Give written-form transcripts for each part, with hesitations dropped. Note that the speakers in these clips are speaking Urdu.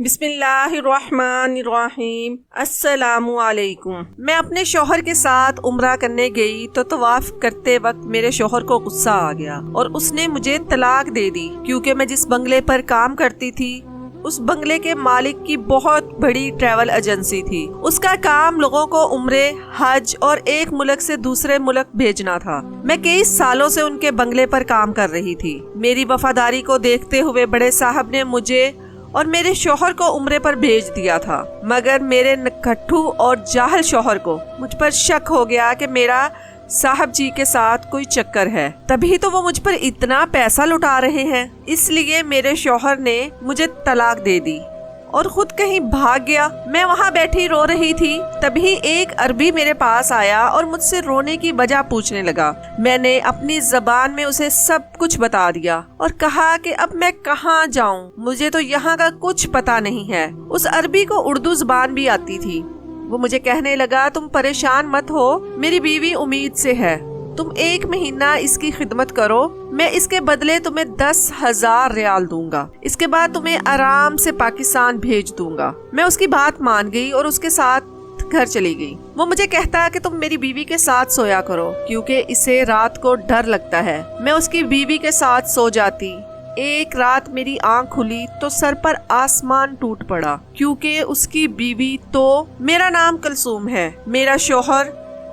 بسم اللہ الرحمن الرحیم۔ السلام علیکم۔ میں اپنے شوہر کے ساتھ عمرہ کرنے گئی تو طواف کرتے وقت میرے شوہر کو غصہ آ گیا اور اس نے مجھے طلاق دے دی، کیونکہ میں جس بنگلے پر کام کرتی تھی اس بنگلے کے مالک کی بہت بڑی ٹریول ایجنسی تھی۔ اس کا کام لوگوں کو عمرے، حج اور ایک ملک سے دوسرے ملک بھیجنا تھا۔ میں کئی سالوں سے ان کے بنگلے پر کام کر رہی تھی۔ میری وفاداری کو دیکھتے ہوئے بڑے صاحب نے مجھے اور میرے شوہر کو عمرے پر بھیج دیا تھا، مگر میرے نکھٹو اور جاہل شوہر کو مجھ پر شک ہو گیا کہ میرا صاحب جی کے ساتھ کوئی چکر ہے، تبھی تو وہ مجھ پر اتنا پیسہ لٹا رہے ہیں۔ اس لیے میرے شوہر نے مجھے طلاق دے دی اور خود کہیں بھاگ گیا۔ میں وہاں بیٹھی رو رہی تھی، تبھی ایک عربی میرے پاس آیا اور مجھ سے رونے کی وجہ پوچھنے لگا۔ میں نے اپنی زبان میں اسے سب کچھ بتا دیا اور کہا کہ اب میں کہاں جاؤں، مجھے تو یہاں کا کچھ پتا نہیں ہے۔ اس عربی کو اردو زبان بھی آتی تھی۔ وہ مجھے کہنے لگا، تم پریشان مت ہو، میری بیوی امید سے ہے، تم 1 مہینہ اس کی خدمت کرو، میں اس کے بدلے تمہیں 10,000 ریال دوں گا، اس کے بعد تمہیں آرام سے پاکستان بھیج دوں گا۔ میں اس کی بات مان گئی اور اس کے ساتھ گھر چلی گئی۔ وہ مجھے کہتا کہ تم میری بیوی کے ساتھ سویا کرو، کیونکہ اسے رات کو ڈر لگتا ہے۔ میں اس کی بیوی کے ساتھ سو جاتی۔ ایک رات میری آنکھ کھلی تو سر پر آسمان ٹوٹ پڑا، کیونکہ اس کی بیوی تو میرا نام کلثوم ہے، میرا شوہر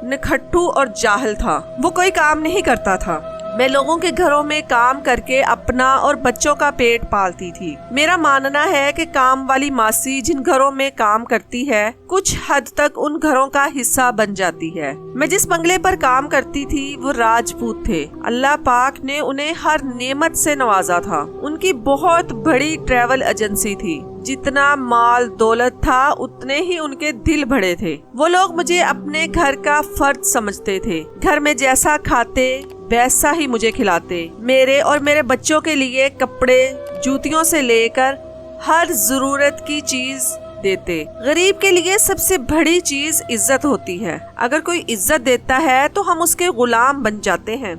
نکھٹو اور جاہل تھا، وہ کوئی کام نہیں کرتا تھا۔ میں لوگوں کے گھروں میں کام کر کے اپنا اور بچوں کا پیٹ پالتی تھی۔ میرا ماننا ہے کہ کام والی ماسی جن گھروں میں کام کرتی ہے کچھ حد تک ان گھروں کا حصہ بن جاتی ہے۔ میں جس بنگلے پر کام کرتی تھی وہ راجپوت تھے۔ اللہ پاک نے انہیں ہر نعمت سے نوازا تھا۔ ان کی بہت بڑی ٹریول ایجنسی تھی۔ جتنا مال دولت تھا اتنے ہی ان کے دل بڑے تھے۔ وہ لوگ مجھے اپنے گھر کا فرد سمجھتے تھے۔ گھر میں جیسا کھاتے ویسا ہی مجھے کھلاتے۔ میرے اور میرے بچوں کے لیے کپڑے، جوتیوں سے لے کر ہر ضرورت کی چیز دیتے۔ غریب کے لیے سب سے بڑی چیز عزت ہوتی ہے۔ اگر کوئی عزت دیتا ہے تو ہم اس کے غلام بن جاتے ہیں۔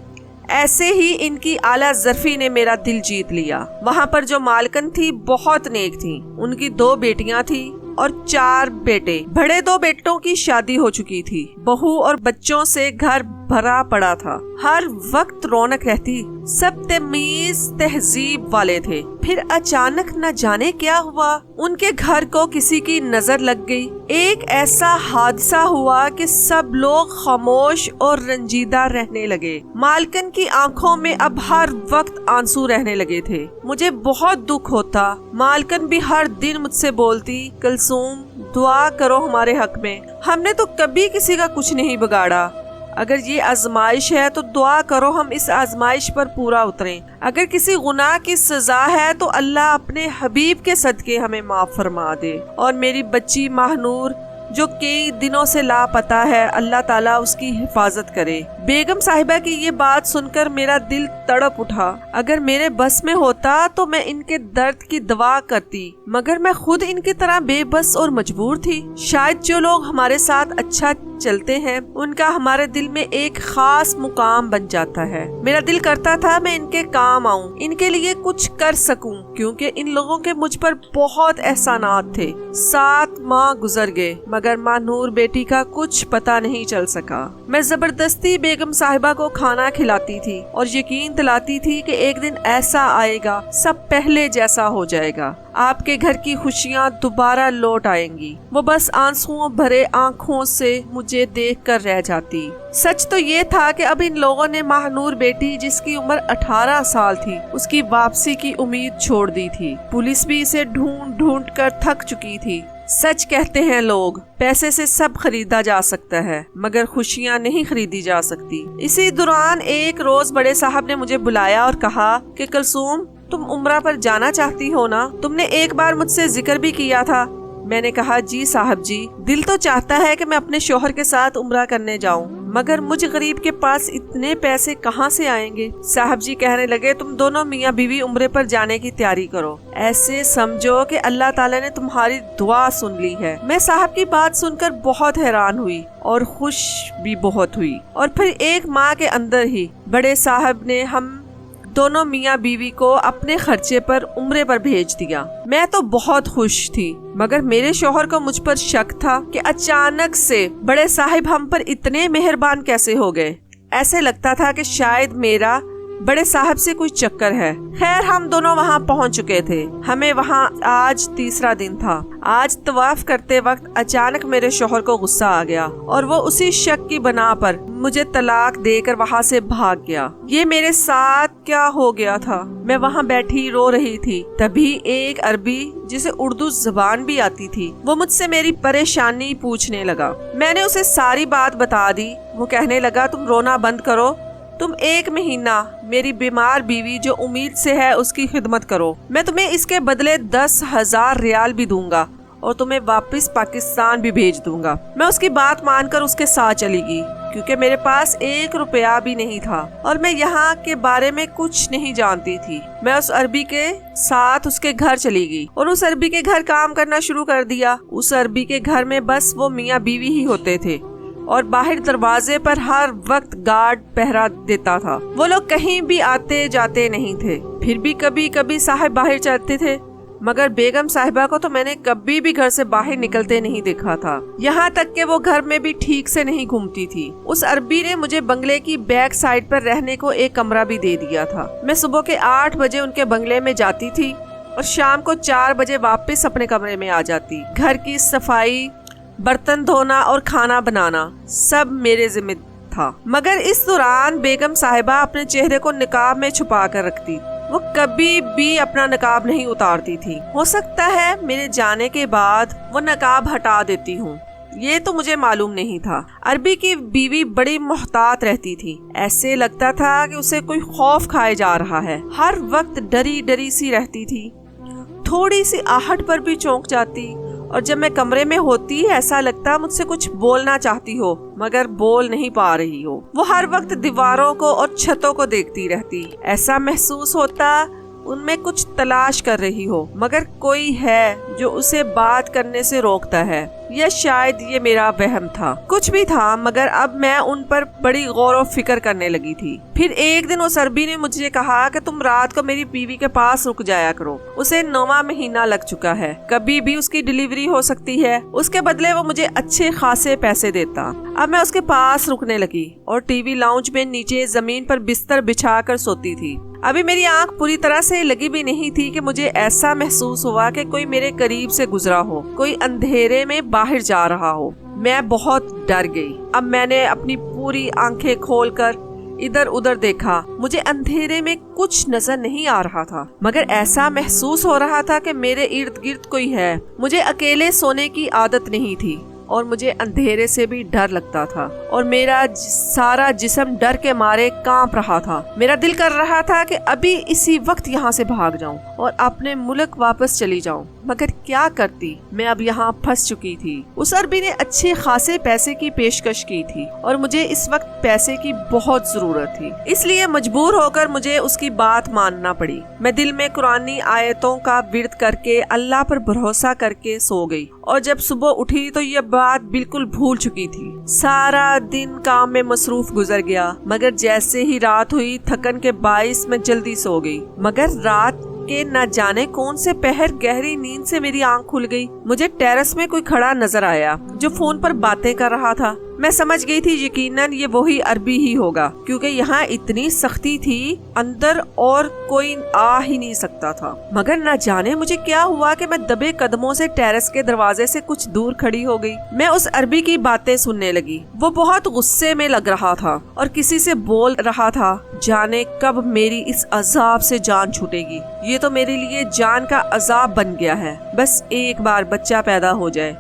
ایسے ہی ان کی اعلیٰ ظرفی نے میرا دل جیت لیا۔ وہاں پر جو مالکن تھی بہت نیک تھی۔ ان کی 2 بیٹیاں تھیں اور 4 بیٹے۔ بڑے 2 بیٹوں کی شادی ہو چکی تھی۔ بہو اور بچوں سے گھر بھرا پڑا تھا۔ ہر وقت رونق رہتی۔ سب تمیز تہذیب والے تھے۔ پھر اچانک نہ جانے کیا ہوا، ان کے گھر کو کسی کی نظر لگ گئی۔ ایک ایسا حادثہ ہوا کہ سب لوگ خاموش اور رنجیدہ رہنے لگے۔ مالکن کی آنکھوں میں اب ہر وقت آنسو رہنے لگے تھے۔ مجھے بہت دکھ ہوتا۔ مالکن بھی ہر دن مجھ سے بولتی، کلثوم دعا کرو ہمارے حق میں، ہم نے تو کبھی کسی کا کچھ نہیں بگاڑا۔ اگر یہ آزمائش ہے تو دعا کرو ہم اس آزمائش پر پورا اتریں۔ اگر کسی گناہ کی سزا ہے تو اللہ اپنے حبیب کے صدقے ہمیں معاف فرما دے۔ اور میری بچی ماہنور جو کئی دنوں سے لاپتہ ہے، اللہ تعالیٰ اس کی حفاظت کرے۔ بیگم صاحبہ کی یہ بات سن کر میرا دل تڑپ اٹھا۔ اگر میرے بس میں ہوتا تو میں ان کے درد کی دوا کرتی، مگر میں خود ان کی طرح بے بس اور مجبور تھی۔ شاید جو لوگ ہمارے ساتھ اچھا چلتے ہیں ان کا ہمارے دل میں ایک خاص مقام بن جاتا ہے۔ میرا دل کرتا تھا میں ان کے کام آؤں، ان کے لیے کچھ کر سکوں، کیونکہ ان لوگوں کے مجھ پر بہت احسانات تھے۔ 7 ماہ گزر گئے مگر ماہنور بیٹی کا کچھ پتہ نہیں چل سکا۔ میں زبردستی بیگم صاحبہ کو کھانا کھلاتی تھی اور یقین دلاتی تھی کہ ایک دن ایسا آئے گا سب پہلے جیسا ہو جائے گا، آپ کے گھر کی خوشیاں دوبارہ لوٹ آئیں گی۔ وہ بس آنسوؤں بھرے آنکھوں سے مجھے دیکھ کر رہ جاتی۔ سچ تو یہ تھا کہ اب ان لوگوں نے ماہنور بیٹی جس کی عمر 18 سال تھی اس کی واپسی کی امید چھوڑ دی تھی۔ پولیس بھی اسے ڈھونڈ ڈھونڈ کر تھک چکی تھی۔ سچ کہتے ہیں لوگ، پیسے سے سب خریدا جا سکتا ہے مگر خوشیاں نہیں خریدی جا سکتی۔ اسی دوران ایک روز بڑے صاحب نے مجھے بلایا اور کہا کہ کلثوم تم عمرہ پر جانا چاہتی ہو نا، تم نے ایک بار مجھ سے ذکر بھی کیا تھا۔ میں نے کہا جی صاحب جی، دل تو چاہتا ہے کہ میں اپنے شوہر کے ساتھ عمرہ کرنے جاؤں، مگر مجھ غریب کے پاس اتنے پیسے کہاں سے آئیں گے؟ صاحب جی کہنے لگے، تم دونوں میاں بیوی عمرے پر جانے کی تیاری کرو، ایسے سمجھو کہ اللہ تعالیٰ نے تمہاری دعا سن لی ہے۔ میں صاحب کی بات سن کر بہت حیران ہوئی اور خوش بھی بہت ہوئی۔ اور پھر 1 ماہ کے اندر ہی بڑے صاحب نے ہم دونوں میاں بیوی کو اپنے خرچے پر عمرے پر بھیج دیا۔ میں تو بہت خوش تھی، مگر میرے شوہر کو مجھ پر شک تھا کہ اچانک سے بڑے صاحب ہم پر اتنے مہربان کیسے ہو گئے۔ ایسے لگتا تھا کہ شاید میرا بڑے صاحب سے کوئی چکر ہے۔ خیر ہم دونوں وہاں پہنچ چکے تھے۔ ہمیں وہاں آج تیسرا دن تھا۔ آج طواف کرتے وقت اچانک میرے شوہر کو غصہ آ گیا اور وہ اسی شک کی بنا پر مجھے طلاق دے کر وہاں سے بھاگ گیا۔ یہ میرے ساتھ کیا ہو گیا تھا؟ میں وہاں بیٹھی رو رہی تھی، تبھی ایک عربی جسے اردو زبان بھی آتی تھی وہ مجھ سے میری پریشانی پوچھنے لگا۔ میں نے اسے ساری بات بتا دی۔ وہ کہنے لگا تم رونا بند کرو، تم 1 مہینہ میری بیمار بیوی جو امید سے ہے اس کی خدمت کرو، میں تمہیں اس کے بدلے 10,000 ریال بھی دوں گا اور تمہیں واپس پاکستان بھی بھیج دوں گا۔ میں اس کی بات مان کر اس کے ساتھ چلی گئی، کیونکہ میرے پاس 1 روپیہ بھی نہیں تھا اور میں یہاں کے بارے میں کچھ نہیں جانتی تھی۔ میں اس عربی کے ساتھ اس کے گھر چلی گئی اور اس عربی کے گھر کام کرنا شروع کر دیا۔ اس عربی کے گھر میں بس وہ میاں بیوی ہی ہوتے تھے اور باہر دروازے پر ہر وقت گارڈ پہرا دیتا تھا۔ وہ لوگ کہیں بھی آتے جاتے نہیں تھے۔ پھر بھی کبھی کبھی صاحب باہر چلتے تھے، مگر بیگم صاحبہ کو تو میں نے کبھی بھی گھر سے باہر نکلتے نہیں دیکھا تھا، یہاں تک کہ وہ گھر میں بھی ٹھیک سے نہیں گھومتی تھی۔ اس عربی نے مجھے بنگلے کی بیک سائڈ پر رہنے کو ایک کمرہ بھی دے دیا تھا۔ میں صبح کے 8 بجے ان کے بنگلے میں جاتی تھی اور شام کو 4 بجے واپس اپنے کمرے میں آ جاتی۔ گھر کی صفائی، برتن دھونا اور کھانا بنانا سب میرے ذمہ تھا، مگر اس دوران بیگم صاحبہ اپنے چہرے کو نقاب میں چھپا کر رکھتی۔ وہ کبھی بھی اپنا نقاب نہیں اتارتی تھی۔ ہو سکتا ہے میرے جانے کے بعد وہ نقاب ہٹا دیتی ہوں، یہ تو مجھے معلوم نہیں تھا۔ عربی کی بیوی بڑی محتاط رہتی تھی، ایسے لگتا تھا کہ اسے کوئی خوف کھائے جا رہا ہے۔ ہر وقت ڈری ڈری سی رہتی تھی، تھوڑی سی آہٹ پر بھی چونک جاتی، اور جب میں کمرے میں ہوتی ایسا لگتا مجھ سے کچھ بولنا چاہتی ہو مگر بول نہیں پا رہی ہو۔ وہ ہر وقت دیواروں کو اور چھتوں کو دیکھتی رہتی، ایسا محسوس ہوتا ان میں کچھ تلاش کر رہی ہو، مگر کوئی ہے جو اسے بات کرنے سے روکتا ہے، یا شاید یہ میرا وہم تھا۔ کچھ بھی تھا، مگر اب میں ان پر بڑی غور و فکر کرنے لگی تھی۔ پھر ایک دن اس عربی نے مجھے کہا کہ تم رات کو میری بیوی کے پاس رک جایا کرو، اسے 9واں مہینہ لگ چکا ہے، کبھی بھی اس کی ڈیلیوری ہو سکتی ہے۔ اس کے بدلے وہ مجھے اچھے خاصے پیسے دیتا۔ اب میں اس کے پاس رکنے لگی اور ٹی وی لاؤنج میں نیچے زمین پر بستر بچھا کر سوتی تھی۔ ابھی میری آنکھ پوری طرح سے لگی بھی نہیں تھی کہ مجھے ایسا محسوس ہوا کہ کوئی میرے قریب سے گزرا ہو، کوئی اندھیرے میں باہر جا رہا ہو۔ میں بہت ڈر گئی۔ اب میں نے اپنی پوری آنکھیں کھول کر ادھر ادھر دیکھا، مجھے اندھیرے میں کچھ نظر نہیں آ رہا تھا، مگر ایسا محسوس ہو رہا تھا کہ میرے ارد گرد کوئی ہے۔ مجھے اکیلے سونے کی عادت نہیں تھی اور مجھے اندھیرے سے بھی ڈر لگتا تھا، اور میرا سارا جسم ڈر کے مارے کانپ رہا تھا۔ میرا دل کر رہا تھا کہ ابھی اسی وقت یہاں سے بھاگ جاؤں اور اپنے ملک واپس چلی جاؤں، مگر کیا کرتی، میں اب یہاں پھنس چکی تھی۔ اس عربی نے اچھے خاصے پیسے کی پیشکش کی تھی اور مجھے اس وقت پیسے کی بہت ضرورت تھی، اس لیے مجبور ہو کر مجھے اس کی بات ماننا پڑی۔ میں دل میں قرآنی آیتوں کا ورد کر کے اللہ پر بھروسہ کر کے سو گئی، اور جب صبح اٹھی تو یہ بات بالکل بھول چکی تھی۔ سارا دن کام میں مصروف گزر گیا، مگر جیسے ہی رات ہوئی تھکن کے باعث میں جلدی سو گئی، مگر رات کہ نہ جانے کون سے پہر گہری نیند سے میری آنکھ کھل گئی۔ مجھے ٹیرس میں کوئی کھڑا نظر آیا جو فون پر باتیں کر رہا تھا۔ میں سمجھ گئی تھی یقیناً یہ وہی عربی ہی ہوگا، کیونکہ یہاں اتنی سختی تھی، اندر اور کوئی آ ہی نہیں سکتا تھا۔ مگر نہ جانے مجھے کیا ہوا کہ میں دبے قدموں سے ٹیرس کے دروازے سے کچھ دور کھڑی ہو گئی۔ میں اس عربی کی باتیں سننے لگی۔ وہ بہت غصے میں لگ رہا تھا اور کسی سے بول رہا تھا، جانے کب میری اس عذاب سے جان چھوٹے گی، یہ تو میرے لیے جان کا عذاب بن گیا ہے۔ بس ایک بار بچہ پیدا ہو جائے،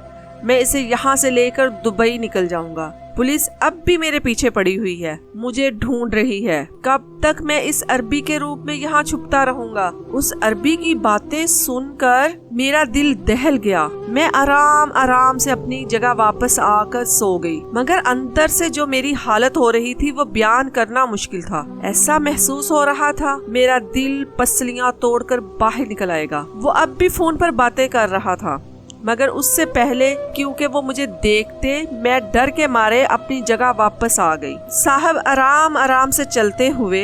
میں اسے یہاں سے لے کر دبئی نکل جاؤں گا۔ پولیس اب بھی میرے پیچھے پڑی ہوئی ہے، مجھے ڈھونڈ رہی ہے۔ کب تک میں اس عربی کے روپ میں یہاں چھپتا رہوں گا؟ اس عربی کی باتیں سن کر میرا دل دہل گیا۔ میں آرام آرام سے اپنی جگہ واپس آ کر سو گئی، مگر اندر سے جو میری حالت ہو رہی تھی وہ بیان کرنا مشکل تھا۔ ایسا محسوس ہو رہا تھا میرا دل پسلیاں توڑ کر باہر نکل آئے گا۔ وہ اب بھی فون پر باتیں کر رہا تھا، مگر اس سے پہلے کیونکہ وہ مجھے دیکھتے میں ڈر کے مارے اپنی جگہ واپس آ گئی۔ صاحب آرام آرام سے چلتے ہوئے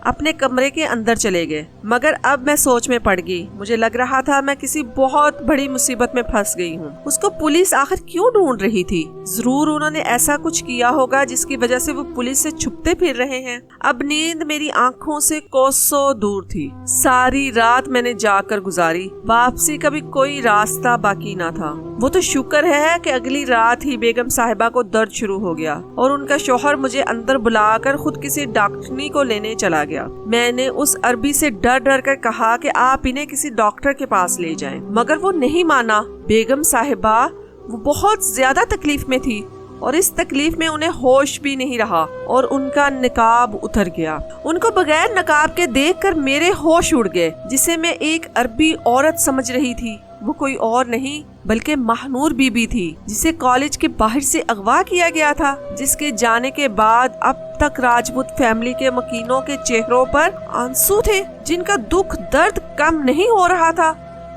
اپنے کمرے کے اندر چلے گئے، مگر اب میں سوچ میں پڑ گئی۔ مجھے لگ رہا تھا میں کسی بہت بڑی مصیبت میں پھنس گئی ہوں۔ اس کو پولیس آخر کیوں ڈھونڈ رہی تھی؟ ضرور انہوں نے ایسا کچھ کیا ہوگا جس کی وجہ سے وہ پولیس سے چھپتے پھر رہے ہیں۔ اب نیند میری آنکھوں سے کوسوں دور تھی۔ ساری رات میں نے جاگ کر گزاری، واپسی کا بھی کوئی راستہ باقی نہ تھا۔ وہ تو شکر ہے کہ اگلی رات ہی بیگم صاحبہ کو درد شروع ہو گیا اور ان کا شوہر مجھے اندر بلا کر خود کسی ڈاکٹرنی کو لینے چلا گیا۔ میں نے اس عربی سے ڈر ڈر کر کہا کہ آپ انہیں کسی ڈاکٹر کے پاس لے جائیں، مگر وہ نہیں مانا۔ بیگم صاحبہ وہ بہت زیادہ تکلیف میں تھی اور اس تکلیف میں انہیں ہوش بھی نہیں رہا اور ان کا نقاب اتر گیا۔ ان کو بغیر نقاب کے دیکھ کر میرے ہوش اڑ گئے۔ جسے میں ایک عربی عورت سمجھ رہی تھی وہ کوئی اور نہیں بلکہ ماہنور بی بی تھی، جسے کالج کے باہر سے اغوا کیا گیا تھا، جس کے جانے کے بعد اب تک راجپوت فیملی کے مکینوں کے چہروں پر آنسو تھے، جن کا دکھ درد کم نہیں ہو رہا تھا،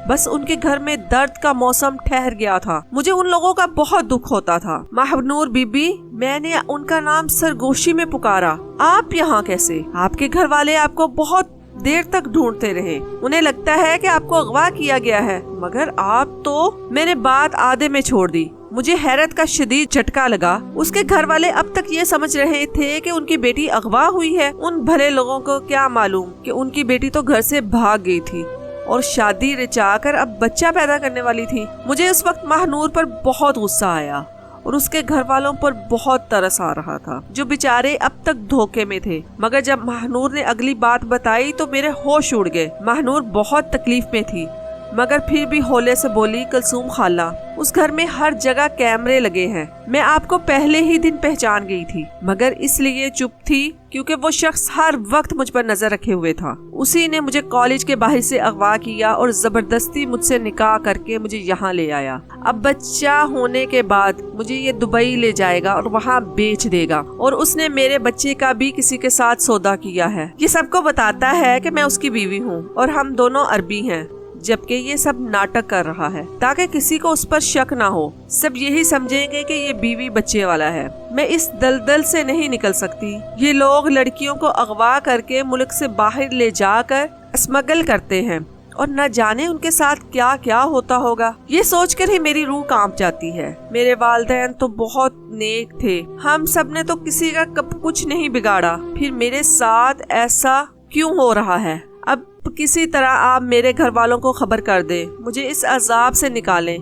بس ان کے گھر میں درد کا موسم ٹھہر گیا تھا۔ مجھے ان لوگوں کا بہت دکھ ہوتا تھا۔ ماہنور بی بی، میں نے ان کا نام سرگوشی میں پکارا۔ آپ یہاں کیسے؟ آپ کے گھر والے آپ کو بہت دیر تک ڈھونڈتے رہے، انہیں لگتا ہے کہ آپ کو اغوا کیا گیا ہے، مگر آپ تو… میں نے بات آدھے میں چھوڑ دی۔ مجھے حیرت کا شدید جھٹکا لگا۔ اس کے گھر والے اب تک یہ سمجھ رہے تھے کہ ان کی بیٹی اغوا ہوئی ہے۔ ان بھلے لوگوں کو کیا معلوم کہ ان کی بیٹی تو گھر سے بھاگ گئی تھی اور شادی رچا کر اب بچہ پیدا کرنے والی تھی۔ مجھے اس وقت ماہنور پر بہت غصہ آیا اور اس کے گھر والوں پر بہت ترس آ رہا تھا، جو بیچارے اب تک دھوکے میں تھے۔ مگر جب ماہنور نے اگلی بات بتائی تو میرے ہوش اڑ گئے۔ ماہنور بہت تکلیف میں تھی، مگر پھر بھی ہولے سے بولی، کلثوم خالہ، اس گھر میں ہر جگہ کیمرے لگے ہیں۔ میں آپ کو پہلے ہی دن پہچان گئی تھی، مگر اس لیے چپ تھی کیونکہ وہ شخص ہر وقت مجھ پر نظر رکھے ہوئے تھا۔ اسی نے مجھے کالج کے باہر سے اغوا کیا اور زبردستی مجھ سے نکاح کر کے مجھے یہاں لے آیا۔ اب بچہ ہونے کے بعد مجھے یہ دبئی لے جائے گا اور وہاں بیچ دے گا، اور اس نے میرے بچے کا بھی کسی کے ساتھ سودا کیا ہے۔ یہ سب کو بتاتا ہے کہ میں اس کی بیوی ہوں اور ہم دونوں عربی ہیں، جبکہ یہ سب ناٹک کر رہا ہے تاکہ کسی کو اس پر شک نہ ہو۔ سب یہی سمجھیں گے کہ یہ بیوی بچے والا ہے۔ میں اس دلدل سے نہیں نکل سکتی۔ یہ لوگ لڑکیوں کو اغوا کر کے ملک سے باہر لے جا کر اسمگل کرتے ہیں اور نہ جانے ان کے ساتھ کیا کیا ہوتا ہوگا۔ یہ سوچ کر ہی میری روح کانپ جاتی ہے۔ میرے والدین تو بہت نیک تھے، ہم سب نے تو کسی کا کچھ نہیں بگاڑا، پھر میرے ساتھ ایسا کیوں ہو رہا ہے؟ اب کسی طرح آپ میرے گھر والوں کو خبر کر دیں، مجھے اس عذاب سے نکالیں،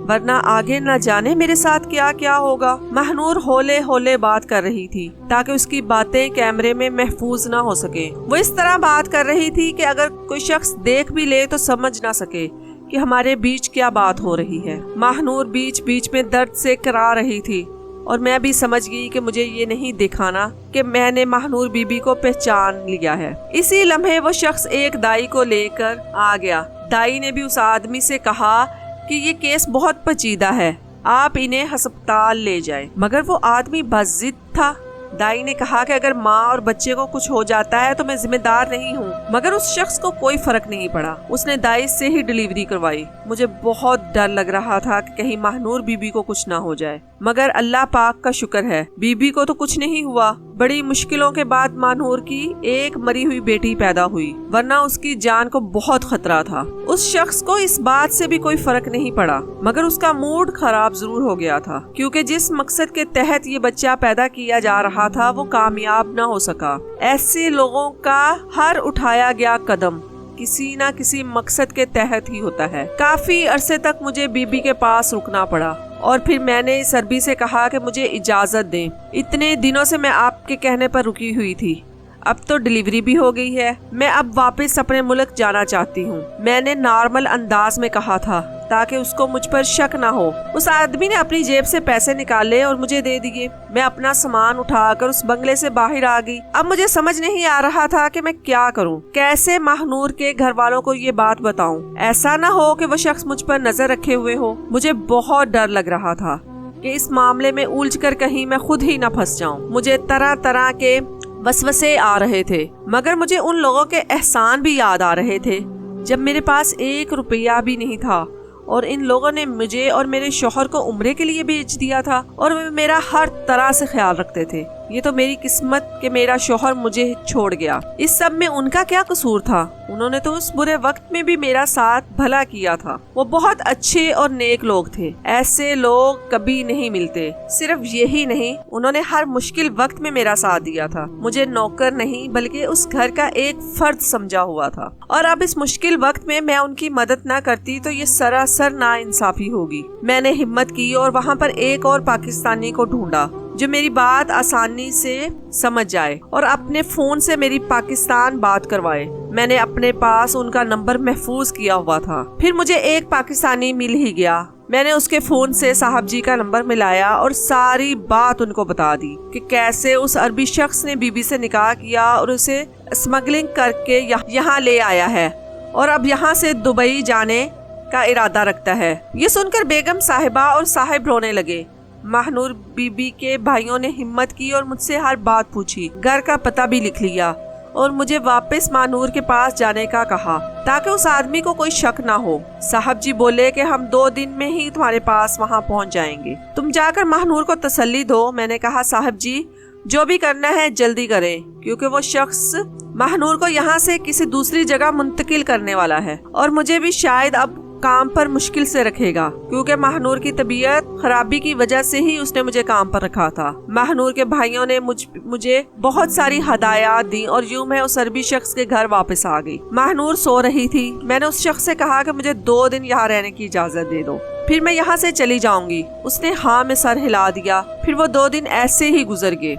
ورنہ آگے نہ جانے میرے ساتھ کیا کیا ہوگا۔ ماہنور ہولے ہولے بات کر رہی تھی تاکہ اس کی باتیں کیمرے میں محفوظ نہ ہو سکیں۔ وہ اس طرح بات کر رہی تھی کہ اگر کوئی شخص دیکھ بھی لے تو سمجھ نہ سکے کہ ہمارے بیچ کیا بات ہو رہی ہے۔ ماہنور بیچ بیچ میں درد سے کرا رہی تھی اور میں بھی سمجھ گئی کہ مجھے یہ نہیں دکھانا کہ میں نے ماہنور بی بی کو پہچان لیا ہے۔ اسی لمحے وہ شخص ایک دائی کو لے کر آ گیا۔ دائی نے بھی اس آدمی سے کہا کہ یہ کیس بہت پیچیدہ ہے، آپ انہیں ہسپتال لے جائیں، مگر وہ آدمی بضد تھا۔ دائی نے کہا کہ اگر ماں اور بچے کو کچھ ہو جاتا ہے تو میں ذمہ دار نہیں ہوں، مگر اس شخص کو کوئی فرق نہیں پڑا، اس نے دائی سے ہی ڈیلیوری کروائی۔ مجھے بہت ڈر لگ رہا تھا کہ کہیں ماہنور بی بی کو کچھ نہ ہو جائے، مگر اللہ پاک کا شکر ہے بی بی کو تو کچھ نہیں ہوا۔ بڑی مشکلوں کے بعد ماہنور کی ایک مری ہوئی بیٹی پیدا ہوئی، ورنہ اس کی جان کو بہت خطرہ تھا۔ اس شخص کو اس بات سے بھی کوئی فرق نہیں پڑا، مگر اس کا موڈ خراب ضرور ہو گیا تھا، کیونکہ جس مقصد کے تحت یہ بچہ پیدا کیا جا رہا تھا وہ کامیاب نہ ہو سکا۔ ایسے لوگوں کا ہر اٹھایا گیا قدم کسی نہ کسی مقصد کے تحت ہی ہوتا ہے۔ کافی عرصے تک مجھے بی بی کے پاس رکنا پڑا اور پھر میں نے اس عربی سے کہا کہ مجھے اجازت دیں، اتنے دنوں سے میں آپ کے کہنے پر رکی ہوئی تھی، اب تو ڈیلیوری بھی ہو گئی ہے، میں اب واپس اپنے ملک جانا چاہتی ہوں۔ میں نے نارمل انداز میں کہا تھا تاکہ اس کو مجھ پر شک نہ ہو۔ اس آدمی نے اپنی جیب سے پیسے نکالے اور مجھے دے دیے۔ میں اپنا سامان اٹھا کر اس بنگلے سے باہر آ گئی۔ اب مجھے سمجھ نہیں آ رہا تھا کہ میں کیا کروں، کیسے ماہنور کے گھر والوں کو یہ بات بتاؤں، ایسا نہ ہو کہ وہ شخص مجھ پر نظر رکھے ہوئے ہو۔ مجھے بہت ڈر لگ رہا تھا کہ اس معاملے میں الجھ کر کہیں میں خود ہی نہ پھنس جاؤں۔ مجھے طرح طرح کے وسوسے آ رہے تھے، مگر مجھے ان لوگوں کے احسان بھی یاد آ رہے تھے جب میرے پاس 1 روپیہ بھی نہیں تھا اور ان لوگوں نے مجھے اور میرے شوہر کو عمرے کے لیے بھیج دیا تھا اور وہ میرا ہر طرح سے خیال رکھتے تھے۔ یہ تو میری قسمت کہ میرا شوہر مجھے چھوڑ گیا۔ اس سب میں ان کا کیا قصور تھا؟ انہوں نے تو اس برے وقت میں بھی میرا ساتھ بھلا کیا تھا۔ وہ بہت اچھے اور نیک لوگ تھے، ایسے لوگ کبھی نہیں ملتے۔ صرف یہی نہیں، انہوں نے ہر مشکل وقت میں میرا ساتھ دیا تھا، مجھے نوکر نہیں بلکہ اس گھر کا ایک فرد سمجھا ہوا تھا، اور اب اس مشکل وقت میں ان کی مدد نہ کرتی تو یہ سراسر ناانصافی ہوگی۔ میں نے ہمت کی اور وہاں پر ایک اور پاکستانی کو ڈھونڈا جو میری بات آسانی سے سمجھ جائے اور اپنے فون سے میری پاکستان بات کروائے۔ میں نے اپنے پاس ان کا نمبر محفوظ کیا ہوا تھا۔ پھر مجھے ایک پاکستانی مل ہی گیا۔ میں نے اس کے فون سے صاحب جی کا نمبر ملایا اور ساری بات ان کو بتا دی کہ کیسے اس عربی شخص نے بی بی سے نکاح کیا اور اسے اسمگلنگ کر کے یہاں لے آیا ہے اور اب یہاں سے دبئی جانے کا ارادہ رکھتا ہے۔ یہ سن کر بیگم صاحبہ اور صاحب رونے لگے۔ ماہنور بی بی کے بھائیوں نے ہمت کی اور مجھ سے ہر بات پوچھی، گھر کا پتہ بھی لکھ لیا اور مجھے واپس ماہنور کے پاس جانے کا کہا تاکہ اس آدمی کو کوئی شک نہ ہو۔ صاحب جی بولے کہ ہم 2 دن میں ہی تمہارے پاس وہاں پہنچ جائیں گے، تم جا کر ماہنور کو تسلی دو۔ میں نے کہا صاحب جی جو بھی کرنا ہے جلدی کریں، کیونکہ وہ شخص ماہنور کو یہاں سے کسی دوسری جگہ منتقل کرنے والا ہے اور مجھے بھی شاید اب کام پر مشکل سے رکھے گا، کیونکہ ماہنور کی طبیعت خرابی کی وجہ سے ہی اس نے مجھے کام پر رکھا تھا۔ ماہنور کے بھائیوں نے مجھے بہت ساری ہدایات دی اور یوں میں اس عربی شخص کے گھر واپس آ گئی۔ ماہنور سو رہی تھی۔ میں نے اس شخص سے کہا کہ مجھے 2 دن یہاں رہنے کی اجازت دے دو، پھر میں یہاں سے چلی جاؤں گی۔ اس نے ہاں میں سر ہلا دیا۔ پھر وہ 2 دن ایسے ہی گزر گئے۔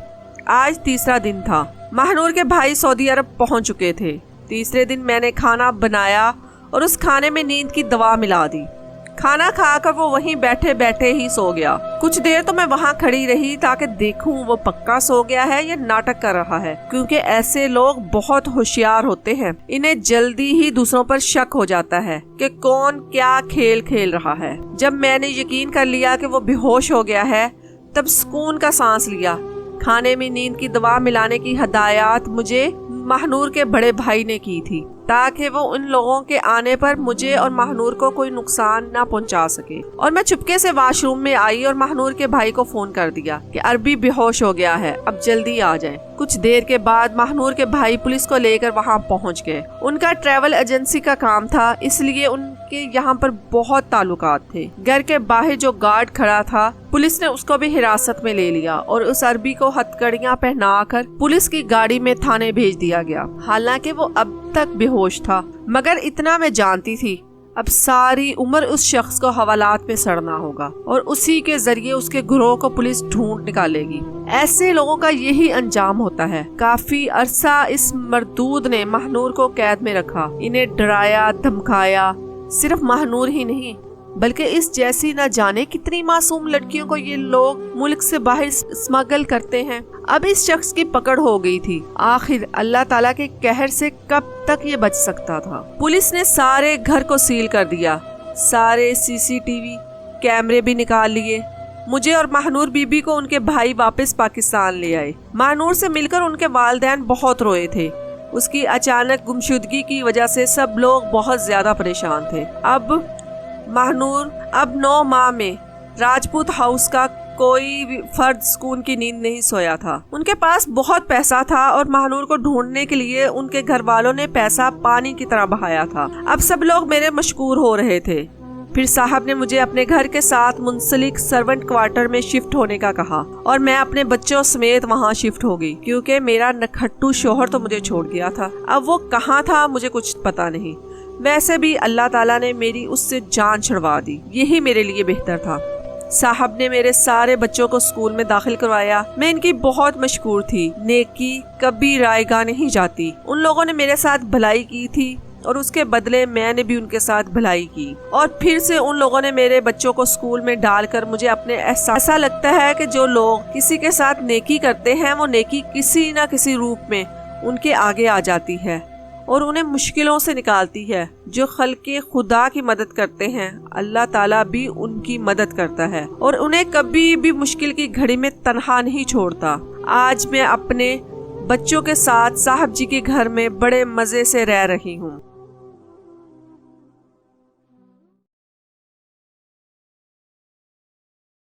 آج تیسرا دن تھا۔ ماہنور کے بھائی سعودی عرب پہنچ چکے تھے۔ تیسرے دن میں نے کھانا بنایا اور اس کھانے میں نیند کی دوا ملا دی۔ کھانا کھا کر وہ وہیں بیٹھے بیٹھے ہی سو گیا۔ کچھ دیر تو میں وہاں کھڑی رہی تاکہ دیکھوں وہ پکا سو گیا ہے یا ناٹک کر رہا ہے، کیونکہ ایسے لوگ بہت ہوشیار ہوتے ہیں، انہیں جلدی ہی دوسروں پر شک ہو جاتا ہے کہ کون کیا کھیل کھیل رہا ہے۔ جب میں نے یقین کر لیا کہ وہ بے ہوش ہو گیا ہے تب سکون کا سانس لیا۔ کھانے میں نیند کی دوا ملانے کی ہدایات مجھے ماہنور کے بڑے بھائی نے کی تھی تاکہ وہ ان لوگوں کے آنے پر مجھے اور ماہنور کو کوئی نقصان نہ پہنچا سکے، اور میں چپکے سے واش روم میں آئی اور ماہنور کے بھائی کو فون کر دیا کہ عربی بے ہوش ہو گیا ہے، اب جلدی آ جائیں۔ کچھ دیر کے بعد ماہنور کے بھائی پولیس کو لے کر وہاں پہنچ گئے۔ ان کا ٹریول ایجنسی کا کام تھا، اس لیے ان کے یہاں پر بہت تعلقات تھے۔ گھر کے باہر جو گارڈ کھڑا تھا پولیس نے اس کو بھی حراست میں لے لیا اور اس عربی کو ہتھکڑیاں پہنا کر پولیس کی گاڑی میں تھانے بھیج دیا گیا۔ حالانکہ وہ اب تک بے ہوش تھا، مگر اتنا میں جانتی تھی اب ساری عمر اس شخص کو حوالات میں سڑنا ہوگا اور اسی کے ذریعے اس کے گروہ کو پولیس ڈھونڈ نکالے گی۔ ایسے لوگوں کا یہی انجام ہوتا ہے۔ کافی عرصہ اس مردود نے ماہنور کو قید میں رکھا، انہیں ڈرایا دھمکایا۔ صرف ماہنور ہی نہیں بلکہ اس جیسی نہ جانے کتنی معصوم لڑکیوں کو یہ لوگ ملک سے باہر اسمگل کرتے ہیں۔ اب اس شخص کی پکڑ ہو گئی تھی۔ آخر اللہ تعالیٰ کے قہر سے کب تک یہ بچ سکتا تھا؟ پولیس نے سارے گھر کو سیل کر دیا، سارے CCTV کیمرے بھی نکال لیے۔ مجھے اور ماہنور بی بی کو ان کے بھائی واپس پاکستان لے آئے۔ ماہنور سے مل کر ان کے والدین بہت روئے تھے۔ اس کی اچانک گمشدگی کی وجہ سے سب لوگ بہت زیادہ پریشان تھے۔ ماہنور اب 9 ماہ میں راجپوت ہاؤس کا کوئی بھی فرد سکون کی نیند نہیں سویا تھا۔ ان کے پاس بہت پیسہ تھا اور ماہنور کو ڈھونڈنے کے لیے ان کے گھر والوں نے پیسہ پانی کی طرح بہایا تھا۔ اب سب لوگ میرے مشکور ہو رہے تھے۔ پھر صاحب نے مجھے اپنے گھر کے ساتھ منسلک سرونٹ کوارٹر میں شفٹ ہونے کا کہا اور میں اپنے بچوں سمیت وہاں شفٹ ہو گئی، کیونکہ میرا نکھٹو شوہر تو مجھے چھوڑ گیا تھا۔ اب وہ کہاں تھا مجھے کچھ پتا نہیں۔ ویسے بھی اللہ تعالیٰ نے میری اس سے جان چھڑوا دی، یہی میرے لیے بہتر تھا۔ صاحب نے میرے سارے بچوں کو اسکول میں داخل کروایا۔ میں ان کی بہت مشکور تھی۔ نیکی کبھی رائے گاہ نہیں جاتی۔ ان لوگوں نے میرے ساتھ بھلائی کی تھی اور اس کے بدلے میں نے بھی ان کے ساتھ بھلائی کی، اور پھر سے ان لوگوں نے میرے بچوں کو اسکول میں ڈال کر مجھے اپنے ایسا لگتا ہے کہ جو لوگ کسی کے ساتھ نیکی کرتے ہیں وہ نیکی کسی نہ کسی روپ میں ان کے آگے آ جاتی ہے اور انہیں مشکلوں سے نکالتی ہے۔ جو خلق خدا کی مدد کرتے ہیں اللہ تعالیٰ بھی ان کی مدد کرتا ہے اور انہیں کبھی بھی مشکل کی گھڑی میں تنہا نہیں چھوڑتا۔ آج میں اپنے بچوں کے ساتھ صاحب جی کے گھر میں بڑے مزے سے رہ رہی ہوں۔